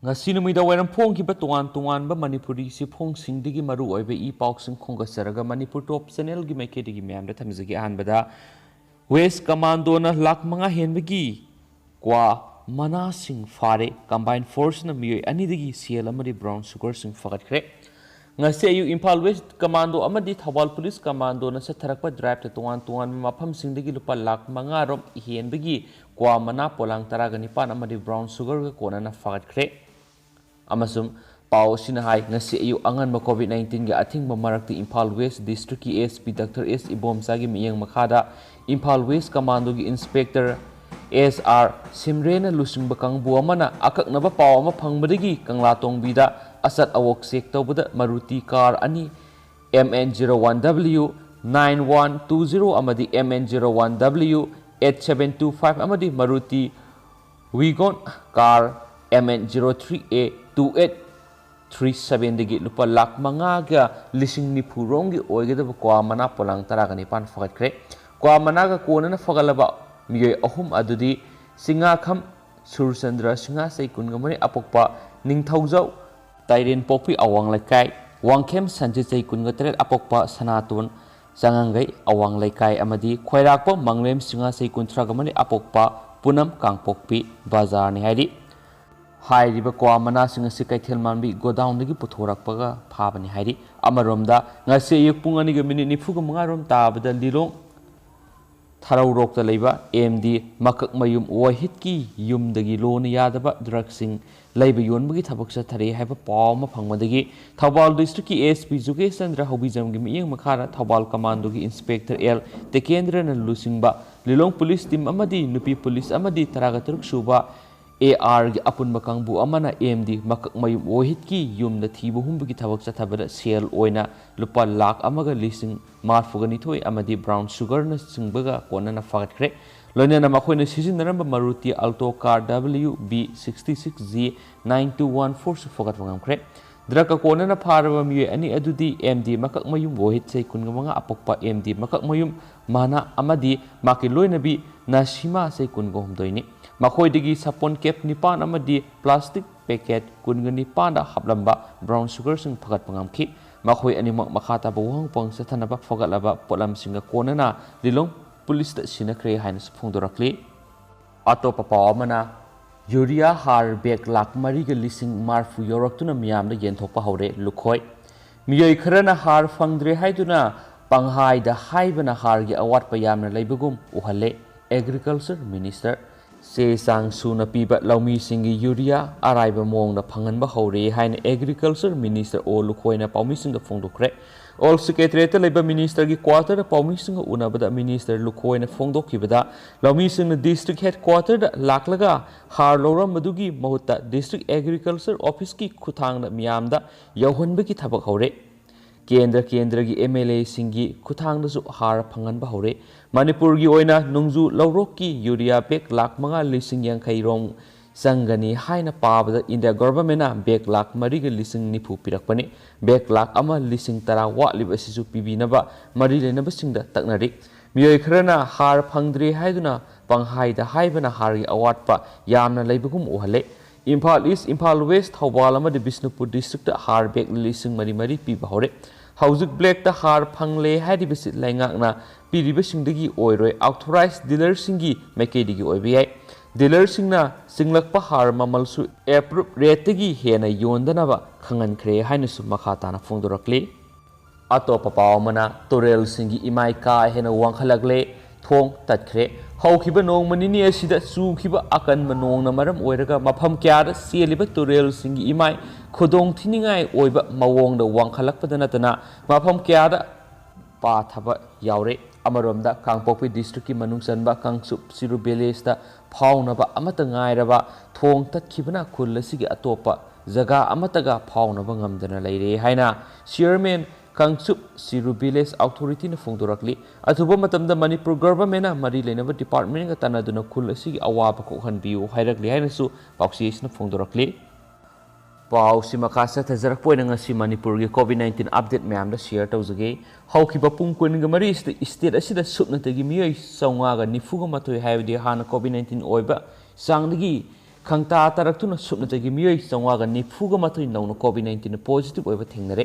ngasi numida wairam phong ki ba tuan ba manipuri si phong singdigi maru oibe I pausing khongasaraga manipur top channel gi maike digi myam da thamjigi anbada west commando na lak manga henbagi kwa mana sing fare combined force na mioi ani digi cl amadi brown sugar sing fagatkhre ngasi ayu impal west commando amadi thawal police commando na sa tharakpa drive ta tuan mafam singdigi lupa lak manga rom henbagi kwa mana polang taraga nipan amadi brown sugar ga kona na fagatkhre amasum pau sinahai ngasi ayu angan ma covid-19 ga athing ma marakti Imphal West District ki SP Dr. S Ibomsa gi miyang makhada Imphal West Commando gi Inspector SR Simrena lusing bakang buamana akakna ba pau ma phangbadagi kangla tongbida asat awok sek tawbada Maruti car ani MN01W 9120 amadi MN01W 8725 amadi Maruti Wigon car MN03A 2837 digi lupa lak manga ga lising ni purong gi oigeda kwa mana polang taragani pan fagatkhre kwa mana ga kona na fagalaba miyoy ahum adudi singa kham surchandra singa sei kungamani apokpa ningthaujau tairen pokpi awang laikai wangkhem sanjit sei kunga tret apokpa sanatun sangangai awang laikai amadi khoirakpa manglem singa sei kunthragamani apokpa punam kangpokpi bazar ni haidi हाइरिबा kwa mana singa sikai manbi godown dagi puthorakpaga phabani hairi amaromda ngase yekpung ani ga minute nifu ga mangarom tabada lilong tharau rokta leiba MD makak mayum wahit ki yum dagi lon yadaba drugsing leiba yonbagi thabak sa thare haiba paw ma phangmadagi Thawal district ki SP Jukesandra Hobijam gi miyeng makhara Thawal commando gi Inspector L Tekendra na lusingba lilong police team amadi nupi police amadi taraga turuk suba AR gi apun makangbu amana MD makak mayum ohit ki yum na thibu humbu gi thabak chathabada sel oina lupa lak amaga lising marfugani thoi amadi brown sugar na singbaga kona na fagatkhre loina na makhoina sizinaramba Maruti Alto car WB66G 9214 su fagat wangamkhre draka kona na pharaba miye ani adudi MD makak mayum ohit sei kungamanga apokpa MD makak mayum mana amadi maki loina bi nasima sei kungo humdoini makhoi sapon cap nipan amadi plastic packet kungani panda hablamba brown sugar sing phagat pangamki makhoi animak makhata bawang pang sathanaba phagalaba polam singa konana lilong police ta sinakre haina phungdorakli ato papawamana urea har bag lak mari ga lising marfu yoraktuna miyamna yenthokpa hore lukhoi miyoi kharana har phangdre haiduna panghai da haibana har gi awat payamna leibugum uhalle agriculture minister se sang suna piba laumi singi urea araiba mong na phanganba hore haina agriculture minister o lukhoina paumi singa phongdokre all secretary leba minister gi quarter da paumi singa unabada minister lukhoina phongdokhibada laumi singa district headquarter da laklaga har loram madugi mahutta district agriculture office ki khuthang na miyamda yauhonba ki thabak hore केंद्र की MLA सिंगी खुथांग दसु हार फंगन बहरे मणिपुर की ओइना नुंगजु लौरोक की urea bag lakh मंगा लिसिंग यांखै रोम संगनी हाइना पाबदा India government bag lakh मरी के लिसिंग निफु पिरकपनि बेग लाख अमा लिसिंग तरा वालिब सिसु पिबिनबा मरी लेनब सिंग द तकनरि मियोय खरना हार फंगद्रि हाइदुना पंगहाइदा हाइबना हार अवाटपा यामना लेबगुम ओहले Imphal East, Imphal West, Thawal amadi Bishnupur district har bag lising mari piba hore haujuk black ta har phangle haidi bisit laingakna piriba singdagi oiroi authorized dealer singi makedigi oibiyai dealer singna singlakpa har mamalsu approved rate gi hena yondanaba khangan khre hainasu makhata na phongdorakli atopa pawmana torel singi imai ka hena wangkhalagle Thong Tatkhre haukiba nong manini asida sukiba akan manong na maram oiraga mafam kyada seliba turel singi imai khodong thiningai oiba mawong da wangkhalakpada natana mafam kyada pa thaba yaure amaromda Kangpokpi district ki manung sanba Kangsup Siru Village da phaunaba amata ngairaba Thong Tatkibana khullasigi atopa jaga amataga phaunaba ngamdana leire haina chairman Kangsup Siru Village Authority na phongdorakli athuba matamda Manipur government na mari lenaba department ga tanaduna khul asigi awaba ko hanbiu hairakli hainasu pausi na phongdorakli pausi makasa thajarak poina ngasi Manipur gi COVID-19 update mayam da share tawjage haukiba pungkun ga mari state asida supna tagi miyoi saunga ga nifuga matoi haibdi hana COVID-19 oiba sangdagi ꯈꯪꯇꯥ ꯇꯥꯔꯛꯇꯨꯅ ꯁꯨꯞꯅꯇꯒꯤ ꯃꯤꯑꯣꯏ 940 ꯅꯧꯅ ꯀꯣꯚꯤꯗ-19 positive ꯑꯣꯏꯕ ꯊꯦꯡꯅꯔꯦ꯫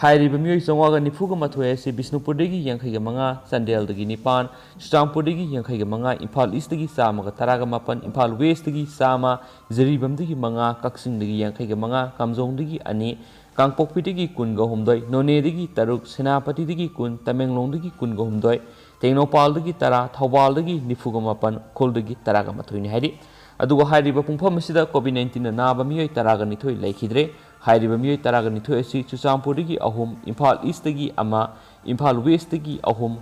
ꯍꯥꯏꯔꯤꯕ ꯃꯤꯑꯣꯏ 940 ꯑꯁꯤ ꯕꯤꯁꯅꯨꯄꯨꯔꯗꯒꯤ 85, ꯆꯥꯟꯗꯦꯜꯗꯒꯤ 9, ꯆꯨꯔꯆꯥꯟꯄꯨꯔꯗꯒꯤ 85, ꯏꯝꯐꯥꯜ ꯏꯁꯇꯒꯤ 118, ꯏꯝꯐꯥꯜ ꯋꯦꯁꯇꯒꯤ 100, ꯖꯤꯔꯤꯕꯥꯝꯗꯒꯤ 5, ꯀꯛꯆꯤꯡꯗꯒꯤ 85, ꯀꯥꯝꯖꯣꯡꯗꯒꯤ 2, ꯀꯥꯡꯄꯣꯛꯄꯤꯗꯒꯤ 18, ꯅꯣꯅꯦꯗꯒꯤ 3, ꯁꯦꯅꯥꯄꯇꯤꯗꯒꯤ 10, ꯇꯃꯦꯡꯂꯣꯡꯗꯒꯤ 18, ꯇꯦꯡꯅꯧꯄꯥꯜꯗꯒꯤ 10, ꯊꯧꯕꯥꯜꯗꯒꯤ 94, ꯎꯈ꯭ꯔꯨꯜꯗꯒꯤ 11 ꯍꯥꯏꯔꯤ꯫ ꯑꯗꯨꯒ ꯍꯥꯏꯔꯤꯕ ꯄꯨꯡꯐꯝ ꯑꯁꯤꯗ ꯀꯣꯚꯤꯗ-19 ꯅꯥꯕ ꯃꯤꯑꯣꯏ 12 ꯂꯩꯈꯤꯗ꯭ꯔꯦ꯫ ꯍꯥꯏꯔꯤꯕ ꯃꯤꯑꯣꯏ 12 ꯑꯁꯤ ꯆꯨꯔꯆꯥꯟꯄꯨꯔꯗꯒꯤ 3, ꯏꯝꯐꯥꯜ ꯏꯁꯇꯒꯤ 1, ꯏꯝꯐꯥꯜ ꯋꯦꯁꯇꯒꯤ 3,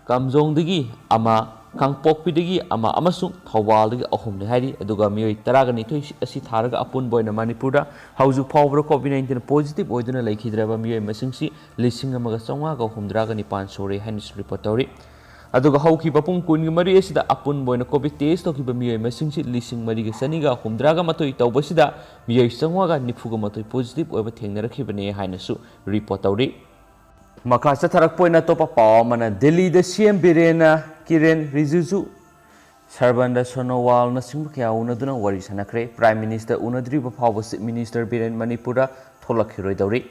ꯀꯥꯝꯖꯣꯡꯗꯒꯤ 1, ꯀꯥꯡꯄꯣꯛꯄꯤꯗꯒꯤ 1 ꯑꯃꯁꯨꯡ ꯊꯧꯕꯥꯜꯗꯒꯤ 3 ꯍꯥꯏꯔꯤ꯫ ꯑꯗꯨꯒ ꯃꯤꯑꯣꯏ 12 ꯑꯁꯤ ꯊꯥꯔꯒ ꯑꯄꯨꯟꯕ ꯑꯣꯏꯅ ꯃꯅꯤꯄꯨꯔꯗ ꯍꯧꯖꯤꯛ ꯐꯥꯎꯕꯗ ꯀꯣꯚꯤꯗ-19 ꯄꯣꯖꯤꯇꯤꯚ ꯑꯣꯏꯗꯨꯅ ꯂꯩꯈꯤꯗ꯭ꯔꯕ ꯃꯤꯑꯣꯏ ꯃꯁꯤꯡꯁꯤ 1959 ꯁꯨꯔꯦ ꯍꯥꯏꯅꯁꯨ ꯔꯤꯄꯣꯔꯠ ꯇꯧꯔꯤ꯫ ꯑꯗꯨꯒ ꯍꯧꯈꯤꯕ ꯄꯨꯡ 23 ꯑꯁꯤꯗ ꯑꯄꯨꯟꯕ ꯑꯣꯏꯅ ꯀꯣꯚꯤꯗ ꯇꯦꯁ ꯇꯧꯈꯤꯕ ꯃꯤꯑꯣꯏ ꯃꯁꯤꯡꯁꯤ 4,281 ꯇꯧꯕꯁꯤꯗ ꯃꯤꯑꯣꯏ 994 ꯄꯣꯖꯤꯇꯤꯚ ꯑꯣꯏꯕ ꯊꯦꯡꯅꯔꯛꯈꯤꯕꯅꯤ ꯍꯥꯏꯅꯁꯨ ꯔꯤꯄꯣꯔꯠ ꯇꯧꯔꯤ꯫ ꯃꯈꯥ ꯆꯠꯊꯔꯛꯄ ꯑꯣꯏꯅ ꯑꯇꯣꯞꯄ ꯄꯥꯎ ꯑꯃꯅ ꯗꯦꯜꯂꯤꯗ ꯁꯤ.ꯑꯦꯝ ꯕꯤꯔꯦꯟꯅ ꯀꯤꯔꯦꯟ ꯔꯤꯖꯤꯖꯨ, ꯁꯔꯕꯥꯅꯟꯗ ꯁꯣꯅꯣꯋꯥꯜꯅꯆꯤꯡꯕ ꯀꯌꯥ ꯎꯅꯗꯨꯅ ꯋꯥꯔꯤ ꯁꯥꯟꯅꯈ꯭ꯔꯦ꯫ ꯄ꯭ꯔꯥꯏꯝ ꯃꯤꯅꯤꯁꯇꯔ ꯎꯅꯗ꯭ꯔꯤꯕ ꯐꯥꯎꯕ ꯆꯤꯐ ꯃꯤꯅꯤꯁꯇꯔ ꯕꯤꯔꯦꯟ ꯃꯅꯤꯄꯨꯔꯗ ꯊꯣꯛꯂꯛꯈꯤꯔꯣꯏꯗꯧꯔꯤ꯫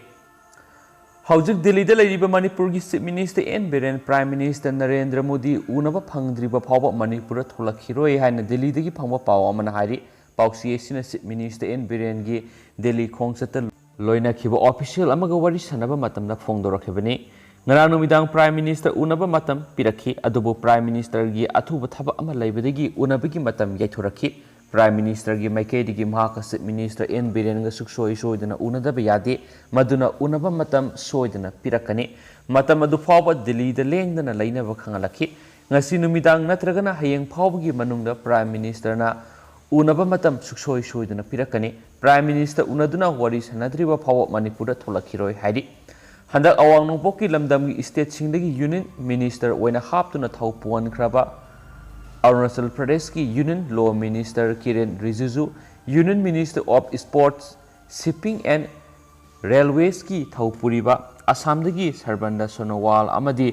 ꯍꯧꯖꯤꯛ ꯗꯦꯜꯂꯤꯗ ꯂꯩꯔꯤꯕ ꯃꯅꯤꯄꯨꯔꯒꯤ chief minister N Biren prime minister Narendra Modi ꯎꯅꯕ ꯐꯪꯗ꯭ꯔꯤꯕ ꯐꯥꯎꯕ ꯃꯅꯤꯄꯨꯔꯗ ꯊꯣꯛꯂꯛꯈꯤꯔꯣꯏ ꯍꯥꯏꯅ ꯗꯦꯜꯂꯤꯗꯒꯤ ꯐꯪꯕ ꯄꯥꯎ ꯑꯃꯅ ꯍꯥꯏꯔꯤ꯫ ꯄꯥꯎꯆꯦ ꯑꯁꯤꯅ ꯆꯤꯐ ꯃꯤꯅꯤꯁꯇꯔ ꯑꯦꯟ ꯕꯤꯔꯦꯟꯒꯤ ꯗꯦꯜꯂꯤ ꯈꯣꯡꯆꯠꯇ ꯂꯣꯏꯅꯈꯤꯕ ꯑꯣꯐꯤꯁꯤꯌꯦꯜ ꯑꯃꯒ ꯋꯥꯔꯤ ꯁꯥꯟꯅꯕ ꯃꯇꯝꯗ ꯐꯣꯡꯗꯣꯔꯛꯈꯤꯕꯅꯤ꯫ ꯉꯔꯥꯡ ꯅꯨꯃꯤꯗꯥꯡ ꯄ꯭ꯔꯥꯏꯝ ꯃꯤꯅꯤꯁꯇꯔ ꯎꯅꯕ ꯃꯇꯝ ꯄꯤꯔꯛꯈꯤ, ꯑꯗꯨꯕꯨ ꯄ꯭ꯔꯥꯏꯝ ꯃꯤꯅꯤꯁꯇꯔꯒꯤ ꯑꯊꯨꯕ ꯊꯕꯛ ꯑꯃ ꯂꯩꯕꯗꯒꯤ ꯎꯅꯕꯒꯤ ꯃꯇꯝ ꯌꯩꯊꯣꯔꯛꯈꯤ꯫ ꯄ꯭ꯔꯥꯏꯝ ꯃꯤꯅꯤꯁꯇꯔꯒꯤ ꯃꯥꯏꯀꯩꯗꯒꯤ ꯃꯍꯥꯛꯀ ꯆꯤꯐ ꯃꯤꯅꯤꯁꯇꯔ ꯑꯦꯟ ꯕꯤꯔꯦꯟꯒ ꯁꯨꯡꯁꯣꯏ ꯁꯣꯏꯗꯅ ꯎꯅꯗꯕ ꯌꯥꯗꯦ, ꯃꯗꯨꯅ ꯎꯅꯕ ꯃꯇꯝ ꯁꯣꯏꯗꯅ ꯄꯤꯔꯛꯀꯅꯤ, ꯃꯇꯝ ꯑꯗꯨ ꯐꯥꯎꯕ ꯗꯦꯜꯂꯤꯗ ꯂꯦꯡꯗꯅ ꯂꯩꯅꯕ ꯈꯪꯍꯜꯂꯛꯈꯤ꯫ ꯉꯁꯤ ꯅꯨꯃꯤꯗꯥꯡ ꯅꯠꯇ꯭ꯔꯒꯅ ꯍꯌꯦꯡ ꯐꯥꯎꯕꯒꯤ ꯃꯅꯨꯡꯗ ꯄ꯭ꯔꯥꯏꯝ ꯃꯤꯅꯤꯁꯇꯔꯅ ꯎꯅꯕ ꯃꯇꯝ ꯁꯨꯡꯁꯣꯏ ꯁꯣꯏꯗꯅ ꯄꯤꯔꯛꯀꯅꯤ꯫ ꯄ꯭ꯔꯥꯏꯝ ꯃꯤꯅꯤꯁꯇꯔ ꯎꯅꯗꯨꯅ ꯋꯥꯔꯤ ꯁꯥꯟꯅꯗ꯭ꯔꯤꯕ ꯐꯥꯎꯕ ꯃꯅꯤꯄꯨꯔꯗ ꯊꯣꯛꯂꯛꯈꯤꯔꯣꯏ ꯍꯥꯏꯔꯤ꯫ ꯍꯟꯗꯛ ꯑꯋꯥꯡ ꯅꯣꯡꯄꯣꯛꯀꯤ ꯂꯝꯗꯝꯒꯤ ꯁ꯭ꯇꯦꯠꯁꯤꯡꯗꯒꯤ ꯌꯨꯅꯤꯌꯟ ꯃꯤꯅꯤꯁꯇꯔ ꯑꯣꯏꯅ ꯍꯥꯞꯇꯨꯅ ꯊꯧ ꯄꯨꯍꯟꯈ꯭ꯔꯕ ꯑꯔꯨꯅꯥꯆꯜ ꯄ꯭ꯔꯗꯦꯁꯀꯤ union law minister Kiren Rijiju, union minister of sports, shipping and ꯔꯦꯜꯋꯦꯖꯀꯤ ꯊꯧ ꯄꯨꯔꯤꯕ ꯑꯁꯥꯝꯗꯒꯤ ꯁꯔꯕꯥꯅꯟꯗ ꯁꯣꯅꯣꯋꯥꯜ ꯑꯃꯗꯤ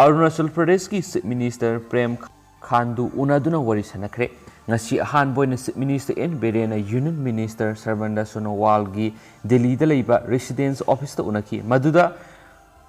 ꯑꯔꯨꯅꯥꯆꯜ ꯄ꯭ꯔꯗꯦꯁꯀꯤ ꯆꯤꯐ ꯃꯤꯅꯤꯁꯇꯔ ꯄ꯭ꯔꯦꯝ ꯈꯥꯟꯗꯨ ꯎꯅꯗꯨꯅ ꯋꯥꯔꯤ ꯁꯥꯟꯅꯈ꯭ꯔꯦ꯫ ꯉꯁꯤ ꯑꯍꯥꯟꯕ ꯑꯣꯏꯅ ꯆꯤꯐ ꯃꯤꯅꯤꯁꯇꯔ ꯑꯦꯟ ꯕꯤꯔꯦꯟꯅ ꯌꯨꯅꯤꯌꯟ ꯃꯤꯅꯤꯁꯇꯔ ꯁꯔꯕꯥꯅꯟꯗ ꯁꯣꯅꯣꯋꯥꯜꯒꯤ ꯗꯦꯜꯂꯤꯗ ꯂꯩꯕ ꯔꯦꯁꯤꯗꯦꯟꯁ ꯑꯣꯐꯤꯁꯇ ꯎꯅꯈꯤ, ꯃꯗꯨꯗ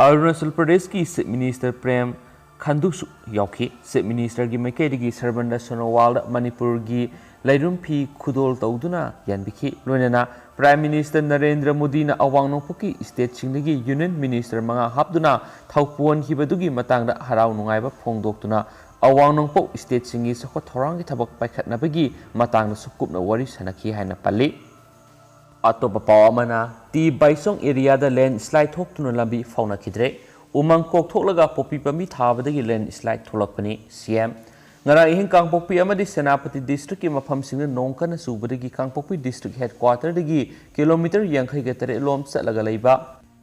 ꯑꯔꯨꯅꯥꯆꯜ ꯄ꯭ꯔꯗꯦꯁꯀꯤ ꯆꯤꯐ ꯃꯤꯅꯤꯁꯇꯔ ꯄ꯭ꯔꯦꯝ ꯈꯥꯟꯗꯨꯁꯨ ꯌꯥꯎꯈꯤ꯫ ꯆꯤꯐ ꯃꯤꯅꯤꯁꯇꯔꯒꯤ ꯃꯥꯏꯀꯩꯗꯒꯤ ꯁꯔꯕꯥꯅꯟꯗ ꯁꯣꯅꯣꯋꯥꯜꯗ ꯃꯅꯤꯄꯨꯔꯒꯤ ꯂꯩꯔꯨꯝ ꯐꯤ ꯈꯨꯗꯣꯜ ꯇꯧꯗꯨꯅ ꯌꯥꯟꯕꯤꯈꯤ꯫ ꯂꯣꯏꯅꯅ ꯄ꯭ꯔꯥꯏꯝ ꯃꯤꯅꯤꯁꯇꯔ ꯅꯔꯦꯟꯗ꯭ꯔ ꯃꯣꯗꯤꯅ ꯑꯋꯥꯡ ꯅꯣꯡꯄꯣꯛꯀꯤ ꯁ꯭ꯇꯦꯠꯁꯤꯡꯗꯒꯤ ꯌꯨꯅꯤꯌꯟ ꯃꯤꯅꯤꯁꯇꯔ 5 ꯍꯥꯞꯇꯨꯅ ꯊꯧ ꯄꯨꯍꯟꯈꯤꯕꯗꯨꯒꯤ ꯃꯇꯥꯡꯗ ꯍꯔꯥꯎ ꯅꯨꯡꯉꯥꯏꯕ ꯐꯣꯡꯗꯣꯛꯇꯨꯅ ꯑꯋꯥꯡ ꯅꯣꯡꯄꯣꯛ ꯁ꯭ꯇꯦꯠꯁꯤꯡꯒꯤ ꯆꯥꯎꯈꯠ ꯊꯧꯔꯥꯡꯒꯤ ꯊꯕꯛ ꯄꯥꯏꯈꯠꯅꯕꯒꯤ ꯃꯇꯥꯡꯗꯁꯨ ꯀꯨꯞꯅ ꯋꯥꯔꯤ ꯁꯥꯟꯅꯈꯤ ꯍꯥꯏꯅ ꯄꯜꯂꯤ꯫ ꯑꯇꯣꯞꯄ ꯄꯥꯎ ꯑꯃꯅ ꯇꯤ ꯕꯥꯏꯆꯣꯡ ꯑꯦꯔꯤꯌꯥꯗ ꯂꯦꯟꯁ꯭ꯂꯥꯏꯗ ꯊꯣꯛꯇꯨꯅ ꯂꯝꯕꯤ ꯐꯥꯎꯅꯈꯤꯗ꯭ꯔꯦ꯫ ꯎꯃꯪ ꯀꯣꯛꯊꯣꯛꯂꯒ ꯄꯣꯄꯤ ꯄꯥꯝꯕꯤ ꯊꯥꯕꯗꯒꯤ ꯂꯦꯟꯁ꯭ꯂꯥꯏꯗ ꯊꯣꯛꯂꯛꯄꯅꯤ꯫ ꯁꯤ.ꯑꯦꯝ ꯉꯔꯥꯡ ꯑꯍꯤꯡ ꯀꯥꯡꯄꯣꯛꯄꯤ ꯑꯃꯗꯤ ꯁꯦꯅꯥꯄꯇꯤ ꯗꯤꯁꯇ꯭ꯔꯤꯛꯀꯤ ꯃꯐꯝꯁꯤꯡꯗ ꯅꯣꯡ ꯀꯟꯅ ꯆꯨꯕꯗꯒꯤ ꯀꯥꯡꯄꯣꯛꯄꯤ ꯗꯤꯁꯇ꯭ꯔꯤꯛ ꯍꯦꯗꯀ꯭ꯋꯥꯇꯔꯗꯒꯤ ꯀꯤꯂꯣꯃꯤꯇꯔ 83 ꯂꯣꯝ ꯆꯠꯂꯒ ꯂꯩꯕ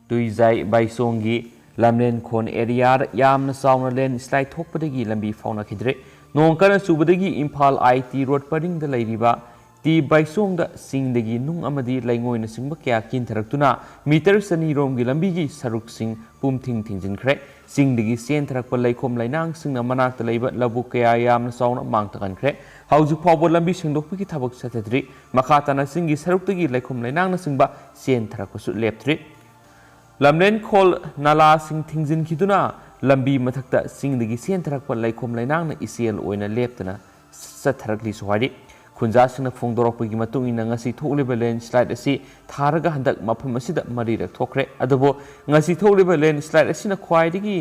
ꯇꯨꯏꯖꯥꯏ ꯕꯥꯏꯆꯣꯡꯒꯤ ꯂꯝꯂꯦꯟꯈꯣꯟ ꯑꯦꯔꯤꯌꯥꯗ ꯌꯥꯝꯅ ꯆꯥꯎꯅ ꯂꯦꯟꯁ꯭ꯂꯥꯏꯗ ꯊꯣꯛꯄꯗꯒꯤ ꯂꯝꯕꯤ ꯐꯥꯎꯅꯈꯤꯗ꯭ꯔꯦ꯫ ꯅꯣꯡ ꯀꯟꯅ ꯆꯨꯕꯗꯒꯤ ꯏꯝꯐꯥꯜ I.T. ꯔꯣꯗ ꯄꯔꯤꯡꯗ ꯂꯩꯔꯤꯕ ꯇꯤ ꯕꯥꯏꯆꯣꯡꯗ ꯆꯤꯡꯗꯒꯤ ꯅꯨꯡ ꯑꯃꯗꯤ ꯂꯩꯉꯣꯏꯅꯆꯤꯡꯕ ꯀꯌꯥ ꯀꯤꯟꯊꯔꯛꯇꯨꯅ ꯃꯤꯇꯔ 200 ꯔꯣꯝꯒꯤ ꯂꯝꯕꯤꯒꯤ ꯁꯔꯨꯛꯁꯤꯡ ꯄꯨꯝꯊꯤꯡ ꯊꯤꯡꯖꯤꯟꯈ꯭ꯔꯦ꯫ ꯆꯤꯡꯗꯒꯤ ꯆꯦꯟꯊꯔꯛꯄ ꯂꯩꯈꯣꯝ ꯂꯩꯅꯥꯡꯁꯤꯡꯅ ꯃꯅꯥꯛꯇ ꯂꯩꯕ ꯂꯧꯕꯨꯛ ꯀꯌꯥ ꯌꯥꯝꯅ ꯆꯥꯎꯅ ꯃꯥꯡ-ꯇꯥꯛꯍꯟꯈ꯭ꯔꯦ꯫ ꯍꯧꯖꯤꯛ ꯐꯥꯎꯕ ꯂꯝꯕꯤ ꯁꯦꯡꯗꯣꯛꯄꯒꯤ ꯊꯕꯛ ꯆꯠꯊꯗ꯭ꯔꯤ꯫ ꯃꯈꯥ ꯇꯥꯅ ꯆꯤꯡꯒꯤ ꯁꯔꯨꯛꯇꯒꯤ ꯂꯩꯈꯣꯝ ꯂꯩꯅꯥꯡꯅꯆꯤꯡꯕ ꯆꯦꯟꯊꯔꯛꯄꯁꯨ ꯂꯦꯞꯇ꯭ꯔꯤ꯫ ꯂꯝꯂꯦꯟꯈꯣꯜ ꯅꯂꯥꯁꯤꯡ ꯊꯤꯡꯖꯤꯟꯈꯤꯗꯨꯅ ꯂꯝꯕꯤ ꯃꯊꯛꯇ ꯆꯤꯡꯗꯒꯤ ꯆꯦꯟꯊꯔꯛꯄ ꯂꯩꯈꯣꯝ ꯂꯩꯅꯥꯡꯅ ꯏꯆꯦꯜ ꯑꯣꯏꯅ ꯂꯦꯞꯇꯅ ꯆꯠꯊꯔꯛꯂꯤꯁꯨ ꯍꯥꯏꯔꯤ꯫ ꯈꯨꯟꯖꯥꯁꯤꯡꯅ ꯐꯣꯡꯗꯣꯔꯛꯄꯒꯤ ꯃꯇꯨꯡ ꯏꯟꯅ ꯉꯁꯤ ꯊꯣꯛꯂꯤꯕ ꯂꯦꯟꯁ꯭ꯂꯥꯏꯗ ꯑꯁꯤ ꯊꯥꯔꯒ ꯍꯟꯗꯛ ꯃꯐꯝ ꯑꯁꯤꯗ 4ꯔꯛ ꯊꯣꯛꯈ꯭ꯔꯦ, ꯑꯗꯨꯕꯨ ꯉꯁꯤ ꯊꯣꯛꯂꯤꯕ ꯂꯦꯟꯁ꯭ꯂꯥꯏꯗ ꯑꯁꯤꯅ ꯈ꯭ꯋꯥꯏꯗꯒꯤ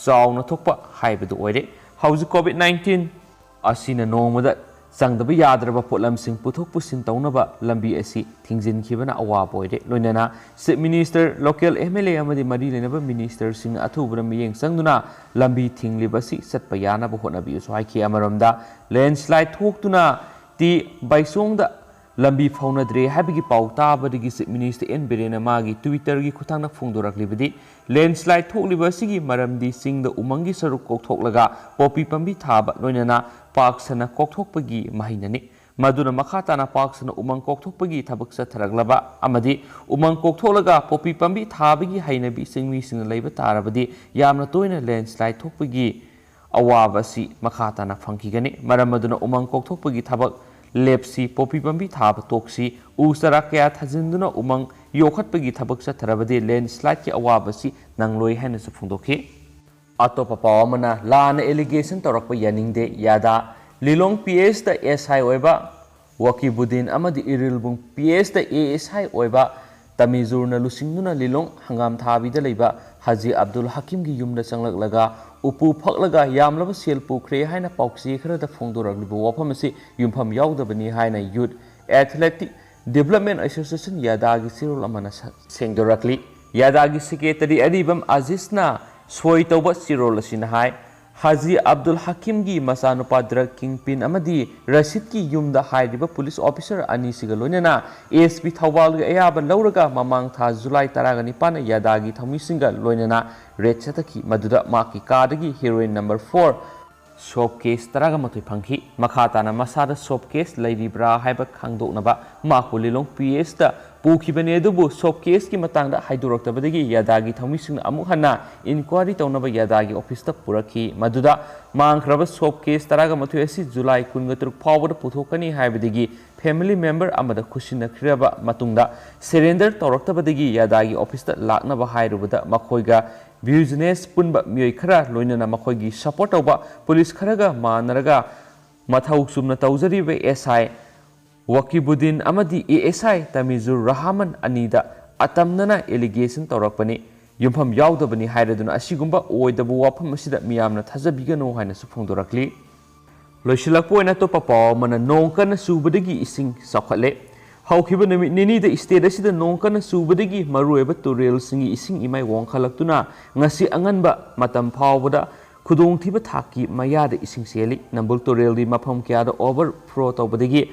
ꯆꯥꯎꯅ ꯊꯣꯛꯄ ꯍꯥꯏꯕꯗꯨ ꯑꯣꯏꯔꯦ꯫ ꯍꯧꯖꯤꯛ ꯀꯣꯚꯤꯗ-19 ꯑꯁꯤꯅ ꯅꯣꯡꯃꯗ ꯆꯪꯗꯕ ꯌꯥꯗ꯭ꯔꯕ ꯄꯣꯠꯂꯝꯁꯤꯡ ꯄꯨꯊꯣꯛ ꯄꯨꯁꯤꯟ ꯇꯧꯅꯕ ꯂꯝꯕꯤ ꯑꯁꯤ ꯊꯤꯡꯖꯤꯟꯈꯤꯕꯅ ꯑꯋꯥꯕ ꯑꯣꯏꯔꯦ꯫ ꯂꯣꯏꯅꯅ ꯆꯤꯐ ꯃꯤꯅꯤꯁꯇꯔ, ꯂꯣꯀꯦꯜ ꯑꯦꯝ.ꯑꯦꯜ.ꯑꯦ. ꯑꯃꯗꯤ ꯃꯔꯤ ꯂꯩꯅꯕ ꯃꯤꯅꯤꯁꯇꯔꯁꯤꯡꯅ ꯑꯊꯨꯕꯗ ꯃꯤꯠꯌꯦꯡ ꯆꯪꯗꯨꯅ ꯂꯝꯕꯤ ꯊꯤꯡꯂꯤꯕ ꯑꯁꯤ ꯆꯠꯄ ꯌꯥꯅꯕ ꯍꯣꯠꯅꯕꯤꯌꯨꯁꯨ ꯍꯥꯏꯈꯤ꯫ ꯑꯃꯔꯣꯝꯗ ꯂꯦꯟꯁ꯭ꯂꯥꯏꯗ ꯊꯣꯛꯇꯨꯅ ꯇꯤ ꯕꯥꯏꯆꯣꯡꯗ ꯂꯝꯕꯤ ꯐꯥꯎꯅꯗ꯭ꯔꯦ ꯍꯥꯏꯕꯒꯤ ꯄꯥꯎ ꯇꯥꯕꯗꯒꯤ ꯆꯤꯐ ꯃꯤꯅꯤꯁꯇꯔ ꯑꯦꯟ ꯕꯤꯔꯦꯟꯅ ꯃꯥꯒꯤ ꯇ꯭ꯋꯤꯇꯔꯒꯤ ꯈꯨꯠꯊꯥꯡꯗ ꯐꯣꯡꯗꯣꯔꯛꯂꯤꯕꯗꯤ ꯂꯦꯟꯁ꯭ꯂꯥꯏꯗ ꯊꯣꯛꯂꯤꯕ ꯑꯁꯤꯒꯤ ꯃꯔꯝꯗꯤ ꯆꯤꯡꯗ ꯎꯃꯪꯒꯤ ꯁꯔꯨꯛ ꯀꯣꯛꯊꯣꯛꯂꯒ ꯄꯣꯄꯤ ꯄꯥꯝꯕꯤ ꯊꯥꯕ ꯂꯣꯏꯅꯅ ꯄꯥꯛ ꯁꯟꯅ ꯀꯣꯛꯊꯣꯛꯄꯒꯤ ꯃꯍꯩꯅꯅꯤ꯫ ꯃꯗꯨꯅ ꯃꯈꯥ ꯇꯥꯅ ꯄꯥꯛ ꯁꯟꯅ ꯎꯃꯪ ꯀꯣꯛꯊꯣꯛꯄꯒꯤ ꯊꯕꯛ ꯆꯠꯊꯔꯛꯂꯕ ꯑꯃꯗꯤ ꯎꯃꯪ ꯀꯣꯛꯊꯣꯛꯂꯒ ꯄꯣꯄꯤ ꯄꯥꯝꯕꯤ ꯊꯥꯕꯒꯤ ꯍꯩꯅꯕꯤ ꯆꯤꯡꯃꯤꯁꯤꯡꯅ ꯂꯩꯕ ꯇꯥꯔꯕꯗꯤ ꯌꯥꯝꯅ ꯇꯣꯏꯅ ꯂꯦꯟꯁ꯭ꯂꯥꯏꯗ ꯊꯣꯛꯄꯒꯤ ꯑꯋꯥꯕ ꯑꯁꯤ ꯃꯈꯥ ꯇꯥꯅ ꯐꯪꯈꯤꯒꯅꯤ꯫ ꯃꯔꯝ ꯑꯗꯨꯅ ꯎꯃꯪ ꯀꯣꯛꯊꯣꯛꯄꯒꯤ ꯊꯕꯛ lepsi popi pambi thaba toksi u sara kya thajinduna umang yokhatpagi thabak satharabadi landslide ki awabasi nangloi haina su phungdokhi atopa pawamana lana allegation torakpa yaningde yada lilong ps da SI oiba wakibudin amadi irilbung ps da ASI oiba tamizurna lusingduna lilong hangam thabida leiba Haji Abdul Hakim gi yumda changlak upu phaklaga yamlaba sel pukre haina pauksi kharada phongdoraglibu wafamasi yumpham yaudabani haina Youth Athletic Development Association yadagi sirol amana sengdorakli yadagi secretary Adibam Azizna soi tawba sirol asina hai Haji Abdul Hakim gi masanupa drug kingpin amadi Rashid ki yumda hairiba police officer ani siga loinana ASP Thawal ga ayaba lauraga mamang tha July 19 yadagi thamisinga loinana red chataki maduda maki kadagi heroin number 4 soap case taraga matoi phanghi makhatana masada soap case lairibra haiba khangdoknaba maku lilong PS da pukhibane adubu soap case ki matangda haiduroktabadagi yadagi thamisingna amuk hanna inquiry tawnaba yadagi office ta purakhi maduda mangkhraba soap case taraga matoi asi July 13 phawbada puthokani haibadagi family member amada khushina khiraba matungda surrender tawroktabadagi yadagi office ta laknaba hairubada makhoiga business punba mioi khara loinana makhoigi support tawba police kharaga manaraga mathau sumna tawjariba SI Wakibudin amadi ASI Tamizur Rahman anida atamnana allegation tawrakpani yumpham yaudabani hairaduna asigumba oidabu wafam asida miyamna thajabigano haina su phongdorakli loisilakpoina to papaw mana nongkana subadagi ising sakhatle hawkhiba numit nini da state asida nongkana subadagi marueba turel singi ising imai wongkhalaktuna ngasi anganba matam phawbada khudong thiba thaki mayada ising seli nambul turel di mafam kya da overflow tawbadagi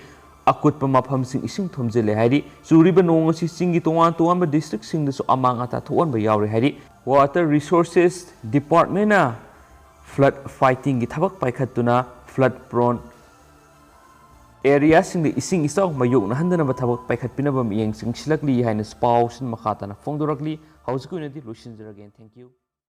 akutpa mafamsing ising thomjele hairi churiba nong asi singi tongan district singdasu amang atta thoan ba yaure hairi water resources department na flood fighting gi thabak paikhatuna flood prone area singda ising isaw mayok na handana ba thabak paikhatpinaba miyeng singsilakli haina spaw sin makhatana phongdorakli hausiku unity lusin again. Thank you.